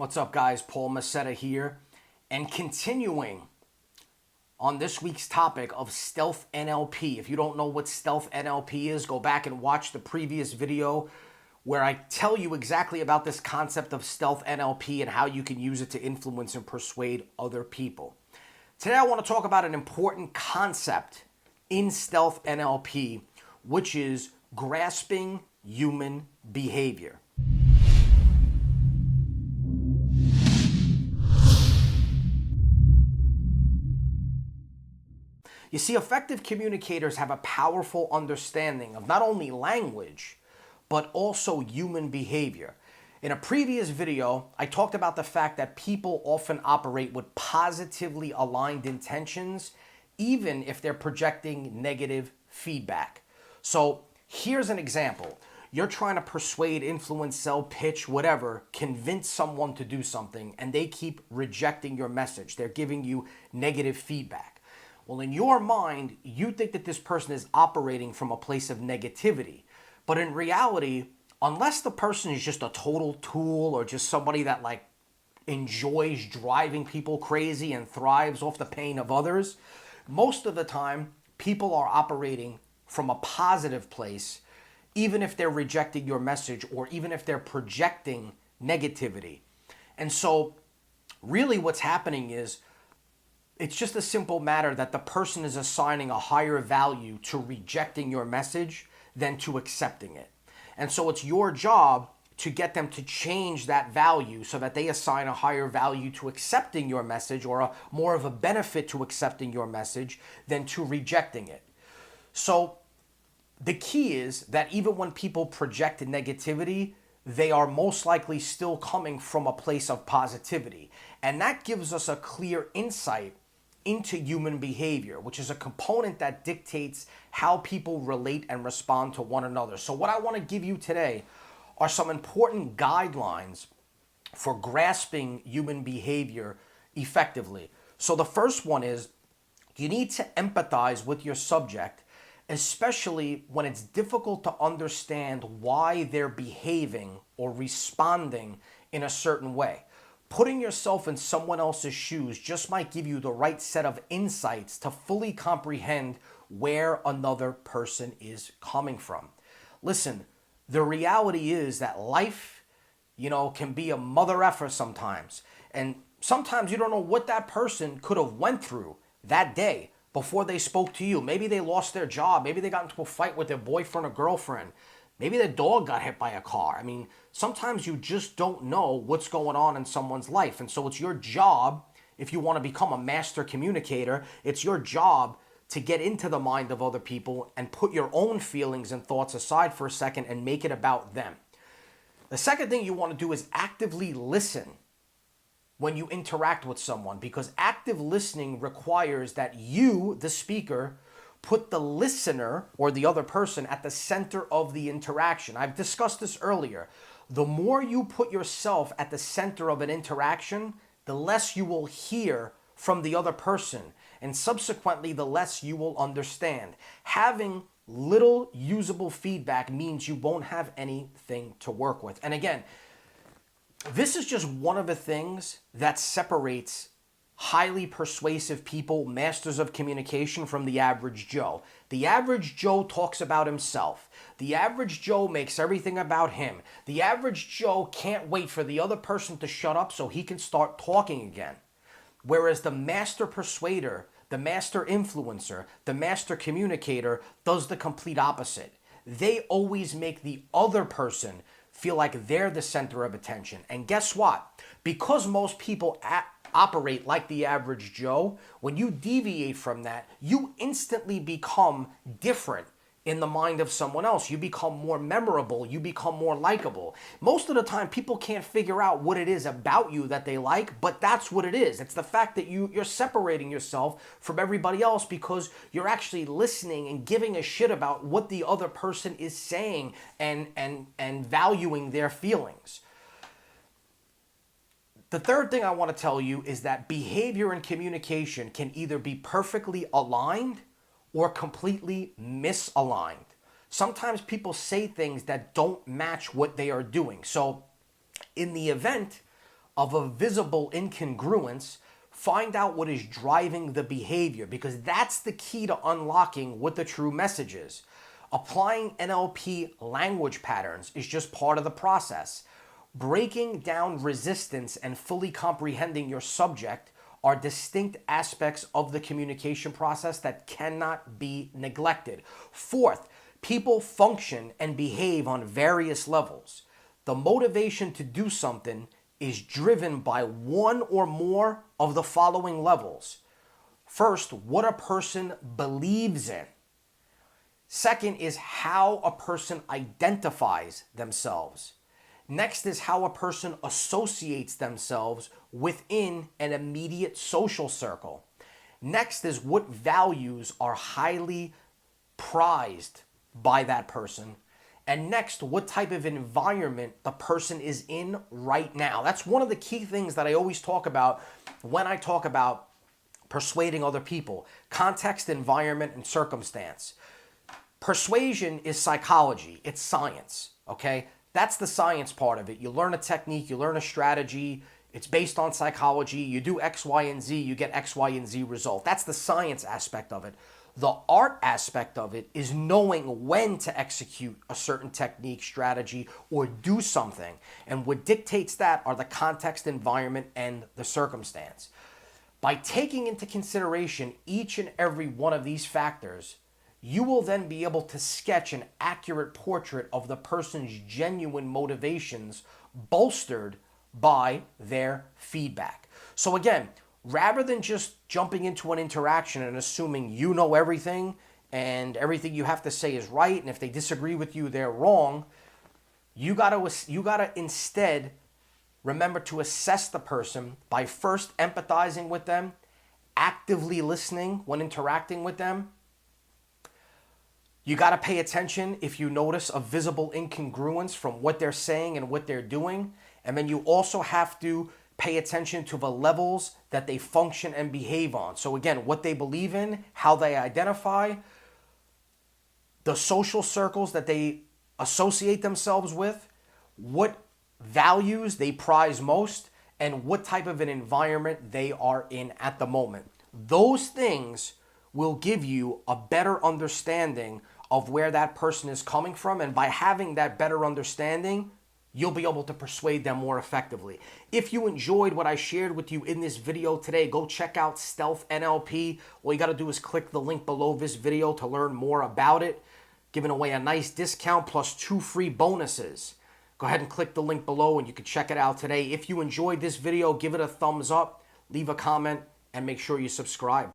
What's up, guys? Paul Macetta here, and continuing on this week's topic of Stealth NLP. If you don't know what Stealth NLP is, go back and watch the previous video where I tell you exactly about this concept of Stealth NLP and how you can use it to influence and persuade other people. Today I want to talk about an important concept in Stealth NLP, which is grasping human behavior. You see, effective communicators have a powerful understanding of not only language, but also human behavior. In a previous video, I talked about the fact that people often operate with positively aligned intentions, even if they're projecting negative feedback. So here's an example. You're trying to persuade, influence, sell, pitch, whatever, convince someone to do something, and they keep rejecting your message. They're giving you negative feedback. Well, in your mind, you think that this person is operating from a place of negativity. But in reality, unless the person is just a total tool or just somebody that enjoys driving people crazy and thrives off the pain of others, most of the time, people are operating from a positive place, even if they're rejecting your message or even if they're projecting negativity. And so really what's happening is it's just a simple matter that the person is assigning a higher value to rejecting your message than to accepting it. And so it's your job to get them to change that value so that they assign a higher value to accepting your message or more of a benefit to accepting your message than to rejecting it. So the key is that even when people project negativity, they are most likely still coming from a place of positivity. And that gives us a clear insight into human behavior, which is a component that dictates how people relate and respond to one another. So what I want to give you today are some important guidelines for grasping human behavior effectively. So the first one is you need to empathize with your subject, especially when it's difficult to understand why they're behaving or responding in a certain way. Putting yourself in someone else's shoes just might give you the right set of insights to fully comprehend where another person is coming from. Listen, the reality is that life, can be a mother effer sometimes. And sometimes you don't know what that person could have went through that day before they spoke to you. Maybe they lost their job. Maybe they got into a fight with their boyfriend or girlfriend. Maybe their dog got hit by a car. I mean, sometimes you just don't know what's going on in someone's life. And so it's your job, if you want to become a master communicator, it's your job to get into the mind of other people and put your own feelings and thoughts aside for a second and make it about them. The second thing you want to do is actively listen when you interact with someone, because active listening requires that you, the speaker, put the listener or the other person at the center of the interaction. I've discussed this earlier. The more you put yourself at the center of an interaction, the less you will hear from the other person, and subsequently the less you will understand. Having little usable feedback means you won't have anything to work with. And again, this is just one of the things that separates highly persuasive people, masters of communication, from the average Joe. The average Joe talks about himself. The average Joe makes everything about him. The average Joe can't wait for the other person to shut up so he can start talking again. Whereas the master persuader, the master influencer, the master communicator does the complete opposite. They always make the other person feel like they're the center of attention. And guess what? Because most people operate like the average Joe, when you deviate from that, you instantly become different in the mind of someone else. You become more memorable. You become more likable. Most of the time, people can't figure out what it is about you that they like, but that's what it is. It's the fact that you're separating yourself from everybody else because you're actually listening and giving a shit about what the other person is saying and valuing their feelings. The third thing I want to tell you is that behavior and communication can either be perfectly aligned or completely misaligned. Sometimes people say things that don't match what they are doing. So in the event of a visible incongruence, find out what is driving the behavior, because that's the key to unlocking what the true message is. Applying NLP language patterns is just part of the process. Breaking down resistance and fully comprehending your subject are distinct aspects of the communication process that cannot be neglected. Fourth, people function and behave on various levels. The motivation to do something is driven by one or more of the following levels. First, what a person believes in. Second is how a person identifies themselves. Next is how a person associates themselves within an immediate social circle. Next is what values are highly prized by that person. And next, what type of environment the person is in right now. That's one of the key things that I always talk about when I talk about persuading other people. Context, environment, and circumstance. Persuasion is psychology. It's science, okay? That's the science part of it. You learn a technique, you learn a strategy. It's based on psychology. You do X, Y, and Z, you get X, Y, and Z result. That's the science aspect of it. The art aspect of it is knowing when to execute a certain technique, strategy, or do something. And what dictates that are the context, environment, and the circumstance. By taking into consideration each and every one of these factors, you will then be able to sketch an accurate portrait of the person's genuine motivations bolstered by their feedback. So again, rather than just jumping into an interaction and assuming you know everything and everything you have to say is right, and if they disagree with you, they're wrong, you gotta instead remember to assess the person by first empathizing with them, actively listening when interacting with them. You got to pay attention if you notice a visible incongruence from what they're saying and what they're doing. And then you also have to pay attention to the levels that they function and behave on. So again, what they believe in, how they identify, the social circles that they associate themselves with, what values they prize most, and what type of an environment they are in at the moment. Those things will give you a better understanding of where that person is coming from. And by having that better understanding, you'll be able to persuade them more effectively. If you enjoyed what I shared with you in this video today, go check out Stealth NLP. All you got to do is click the link below this video to learn more about it. Giving away a nice discount plus 2 free bonuses. Go ahead and click the link below and you can check it out today. If you enjoyed this video, give it a thumbs up, leave a comment, and make sure you subscribe.